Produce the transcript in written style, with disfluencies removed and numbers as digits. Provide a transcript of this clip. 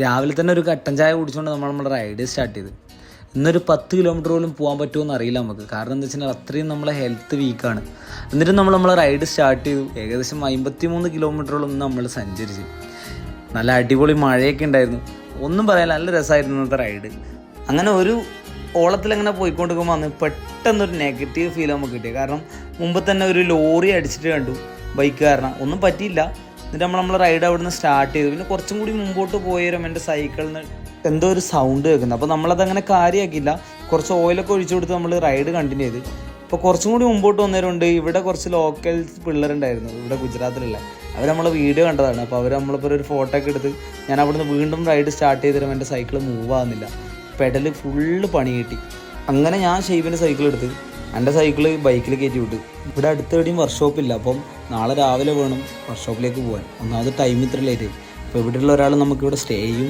രാവിലെ തന്നെ ഒരു കട്ടൻ ചായ കുടിച്ചുകൊണ്ട് നമ്മുടെ റൈഡ് സ്റ്റാർട്ട് ചെയ്ത്. ഇന്നൊരു 10 കിലോമീറ്റർ പോലും പോകാൻ പറ്റുമോ എന്ന് അറിയില്ല നമുക്ക്. കാരണം എന്താ വെച്ചാൽ അത്രയും നമ്മളെ ഹെൽത്ത് വീക്കാണ്. എന്നിട്ട് നമ്മളെ റൈഡ് സ്റ്റാർട്ട് ചെയ്തു. ഏകദേശം 53 കിലോമീറ്ററോളം നമ്മൾ സഞ്ചരിച്ചു. നല്ല അടിപൊളി മഴയൊക്കെ ഉണ്ടായിരുന്നു. ഒന്നും പറയാനില്ല, നല്ല രസമായിരുന്നു ഇന്നത്തെ റൈഡ്. അങ്ങനെ ഒരു ഓളത്തിലങ്ങനെ പോയിക്കൊണ്ടിരിക്കുമ്പോൾ അന്ന് പെട്ടെന്നൊരു നെഗറ്റീവ് ഫീൽ നമുക്ക് കിട്ടിയത്. കാരണം മുമ്പ് തന്നെ ഒരു ലോറി അടിച്ചിട്ട് കണ്ടു ബൈക്ക് കാരണം. ഒന്നും പറ്റിയില്ല. എന്നിട്ട് നമ്മളെ റൈഡ് അവിടെ നിന്ന് സ്റ്റാർട്ട് ചെയ്തു. പിന്നെ കുറച്ചും കൂടി മുമ്പോട്ട് പോയാലും എൻ്റെ സൈക്കിളിൽ നിന്ന് എന്തോ ഒരു സൗണ്ട് കേൾക്കുന്നത്. അപ്പോൾ നമ്മളതങ്ങനെ കാര്യമാക്കിയില്ല. കുറച്ച് ഓയിലൊക്കെ ഒഴിച്ചു കൊടുത്ത് നമ്മൾ റൈഡ് കണ്ടിന്യൂ ചെയ്ത്. അപ്പോൾ കുറച്ചും കൂടി മുമ്പോട്ട് വന്നവരുണ്ട്. ഇവിടെ കുറച്ച് ലോക്കൽ പിള്ളേരുണ്ടായിരുന്നു, ഇവിടെ ഗുജറാത്തിലുള്ള. അവർ നമ്മളെ വീഡിയോ കണ്ടതാണ്. അപ്പോൾ അവർ നമ്മളിപ്പോൾ ഒരു ഫോട്ടോ ഒക്കെ എടുത്ത് ഞാൻ അവിടുന്ന് വീണ്ടും റൈഡ് സ്റ്റാർട്ട് ചെയ്ത് തരുമ്പോൾ എൻ്റെ സൈക്കിൾ മൂവ് ആകുന്നില്ല. പെഡൽ ഫുള്ള് പണി കിട്ടി. അങ്ങനെ ഞാൻ ഷെയ്ബിൻ്റെ സൈക്കിൾ എടുത്ത് എൻ്റെ സൈക്കിള് ബൈക്കിൽ കയറ്റി വിട്ട്. ഇവിടെ അടുത്തെവിടെയും വർക്ക്ഷോപ്പില്ല. അപ്പം നാളെ രാവിലെ വേണം വർക്ക്ഷോപ്പിലേക്ക് പോകാൻ. ഒന്നാമത് ടൈം ഇത്ര ലേറ്റ്. അപ്പോൾ ഇവിടെയുള്ള ഒരാൾ നമുക്കിവിടെ സ്റ്റേ ചെയ്യും.